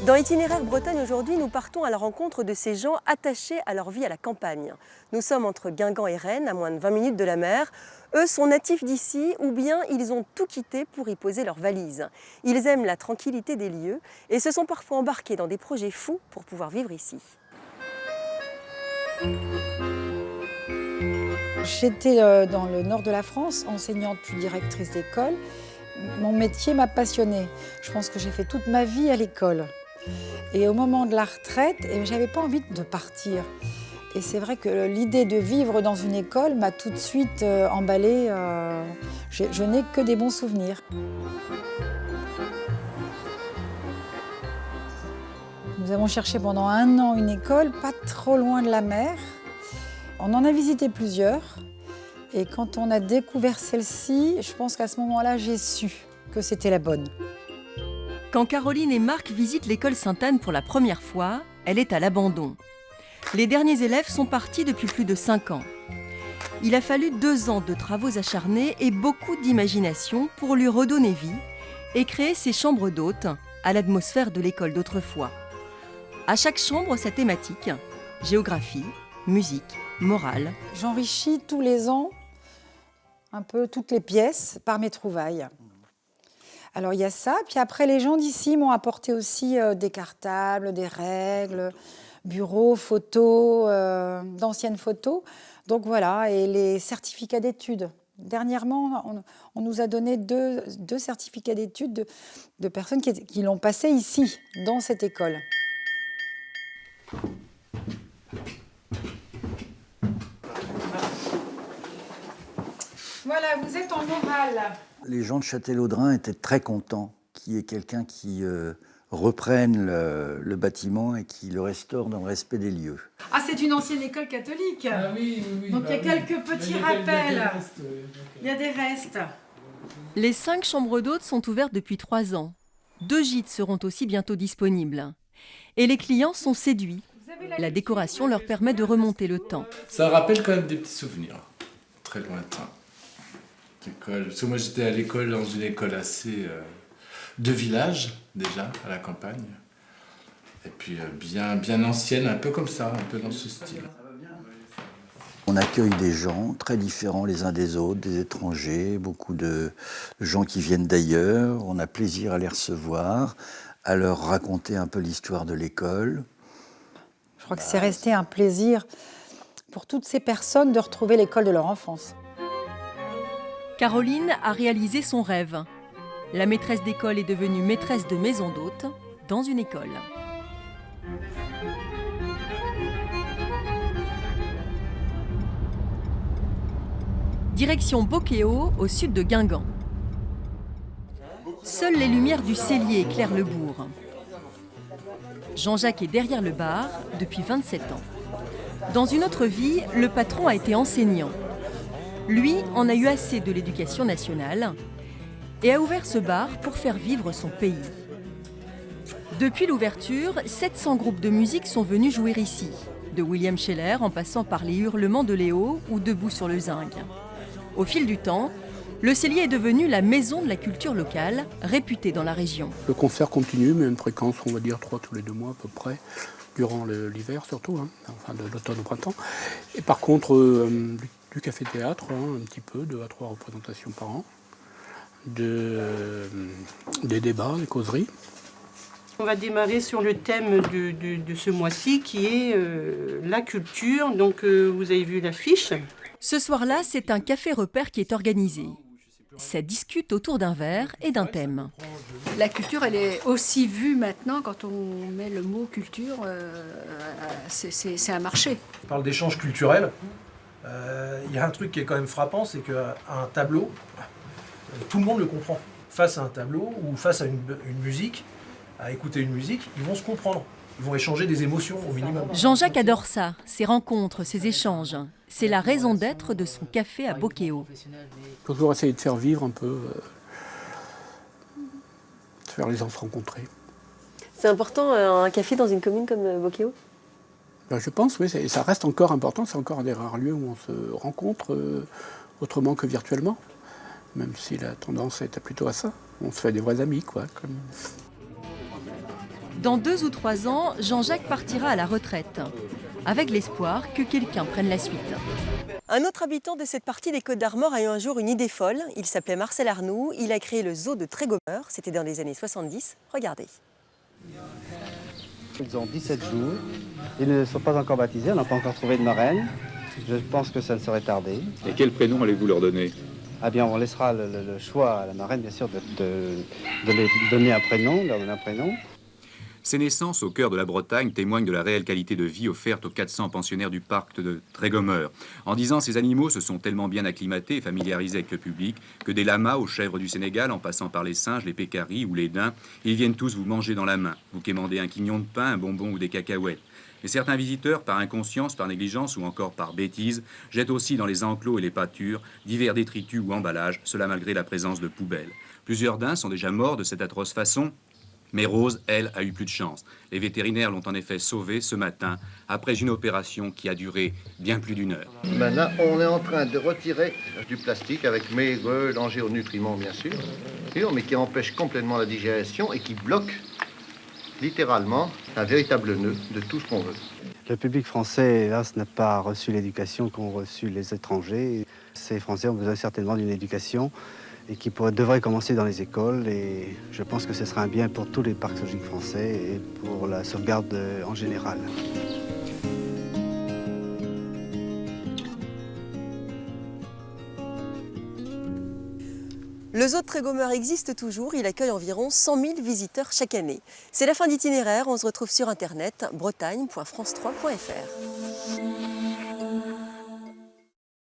Dans Itinéraire Bretagne aujourd'hui, nous partons à la rencontre de ces gens attachés à leur vie à la campagne. Nous sommes entre Guingamp et Rennes, à moins de 20 minutes de la mer. Eux sont natifs d'ici ou bien ils ont tout quitté pour y poser leurs valises. Ils aiment la tranquillité des lieux et se sont parfois embarqués dans des projets fous pour pouvoir vivre ici. J'étais dans le nord de la France, enseignante puis directrice d'école. Mon métier m'a passionnée. Je pense que j'ai fait toute ma vie à l'école. Et au moment de la retraite, je n'avais pas envie de partir. Et c'est vrai que l'idée de vivre dans une école m'a tout de suite emballée. Je n'ai que des bons souvenirs. Nous avons cherché pendant 1 an une école pas trop loin de la mer. On en a visité plusieurs. Et quand on a découvert celle-ci, je pense qu'à ce moment-là, j'ai su que c'était la bonne. Quand Caroline et Marc visitent l'école Sainte-Anne pour la première fois, elle est à l'abandon. Les derniers élèves sont partis depuis plus de 5 ans. Il a fallu 2 ans de travaux acharnés et beaucoup d'imagination pour lui redonner vie et créer ces chambres d'hôtes à l'atmosphère de l'école d'autrefois. À chaque chambre, sa thématique, géographie, musique, morale. J'enrichis tous les ans un peu toutes les pièces par mes trouvailles. Alors il y a ça, puis après les gens d'ici m'ont apporté aussi des cartables, des règles, bureaux, photos, d'anciennes photos. Donc voilà, et les certificats d'études. Dernièrement, on nous a donné deux certificats d'études de personnes qui l'ont passé ici, dans cette école. Voilà, vous êtes en morale. Les gens de Châtellerault étaient très contents qu'il y ait quelqu'un qui reprenne le bâtiment et qui le restaure dans le respect des lieux. Ah, c'est une ancienne école catholique. Ah oui. Donc il y a quelques petits rappels. Il y a des restes. Les 5 chambres d'hôtes sont ouvertes depuis 3 ans. 2 gîtes seront aussi bientôt disponibles. Et les clients sont séduits. La décoration leur permet de remonter le temps. Ça rappelle quand même des petits souvenirs, très lointains. Parce que moi j'étais à l'école, dans une école assez de village déjà, à la campagne. Et puis bien ancienne, un peu comme ça, un peu dans ce style. On accueille des gens très différents les uns des autres, des étrangers, beaucoup de gens qui viennent d'ailleurs. On a plaisir à les recevoir, à leur raconter un peu l'histoire de l'école. Je crois que c'est resté un plaisir pour toutes ces personnes de retrouver l'école de leur enfance. Caroline a réalisé son rêve. La maîtresse d'école est devenue maîtresse de maison d'hôtes dans une école. Direction Bocquéo, au sud de Guingamp. Seules les lumières du cellier éclairent le bourg. Jean-Jacques est derrière le bar depuis 27 ans. Dans une autre vie, le patron a été enseignant. Lui en a eu assez de l'éducation nationale et a ouvert ce bar pour faire vivre son pays. Depuis l'ouverture, 700 groupes de musique sont venus jouer ici, de William Scheller en passant par les hurlements de Léo ou Debout sur le zinc. Au fil du temps, le cellier est devenu la maison de la culture locale, réputée dans la région. Le concert continue, mais à une fréquence, on va dire 3 tous les 2 mois à peu près, durant l'hiver surtout, enfin de l'automne au printemps. Et par contre, du café-théâtre, un petit peu, 2 à 3 représentations par an, des débats, des causeries. On va démarrer sur le thème de ce mois-ci qui est la culture. Donc vous avez vu l'affiche. Ce soir-là, c'est un café-repère qui est organisé. Ça discute autour d'un verre et d'un thème. La culture, elle est aussi vue maintenant, quand on met le mot culture, c'est un marché. On parle d'échange culturel. Il y a un truc qui est quand même frappant, c'est qu'un tableau, tout le monde le comprend. Face à un tableau ou face à une musique, à écouter une musique, ils vont se comprendre. Ils vont échanger des émotions au minimum. Jean-Jacques adore ça, ces rencontres, ces échanges. C'est la raison d'être de son café à Bocquéo. Il faut toujours essayer de faire vivre un peu, de faire les gens se rencontrer. C'est important un café dans une commune comme Bocquéo ? Ben, je pense, oui, ça reste encore important. C'est encore un des rares lieux où on se rencontre autrement que virtuellement. Même si la tendance est plutôt à ça. On se fait des vrais amis, quoi. Dans 2 ou 3 ans, Jean-Jacques partira à la retraite, avec l'espoir que quelqu'un prenne la suite. Un autre habitant de cette partie des Côtes d'Armor a eu un jour une idée folle. Il s'appelait Marcel Arnoux. Il a créé le zoo de Trégomeur. C'était dans les années 70. Regardez. Ils ont 17 jours. Ils ne sont pas encore baptisés. On n'a pas encore trouvé de marraine. Je pense que ça ne saurait tarder. Et quel prénom allez-vous leur donner? Ah bien, on laissera le choix à la marraine, bien sûr, de leur donner un prénom. Ces naissances au cœur de la Bretagne témoignent de la réelle qualité de vie offerte aux 400 pensionnaires du parc de Trégomeur. En 10 ans, ces animaux se sont tellement bien acclimatés et familiarisés avec le public que des lamas aux chèvres du Sénégal, en passant par les singes, les pécaris ou les daims, ils viennent tous vous manger dans la main. Vous quémandez un quignon de pain, un bonbon ou des cacahuètes. Mais certains visiteurs, par inconscience, par négligence ou encore par bêtise, jettent aussi dans les enclos et les pâtures divers détritus ou emballages, cela malgré la présence de poubelles. Plusieurs daims sont déjà morts de cette atroce façon. Mais Rose, elle, a eu plus de chance. Les vétérinaires l'ont en effet sauvée ce matin, après une opération qui a duré bien plus d'1 heure. Maintenant, on est en train de retirer du plastique avec maigre danger aux nutriments, bien sûr, mais qui empêche complètement la digestion et qui bloque littéralement un véritable nœud de tout ce qu'on veut. Le public français, hélas, n'a pas reçu l'éducation qu'ont reçu les étrangers. Ces Français ont besoin certainement d'une éducation et qui devrait commencer dans les écoles. Et je pense que ce sera un bien pour tous les parcs zoologiques français et pour la sauvegarde en général. Le zoo de Trégomeur existe toujours, il accueille environ 100 000 visiteurs chaque année. C'est la fin d'itinéraire, on se retrouve sur internet bretagne.france3.fr.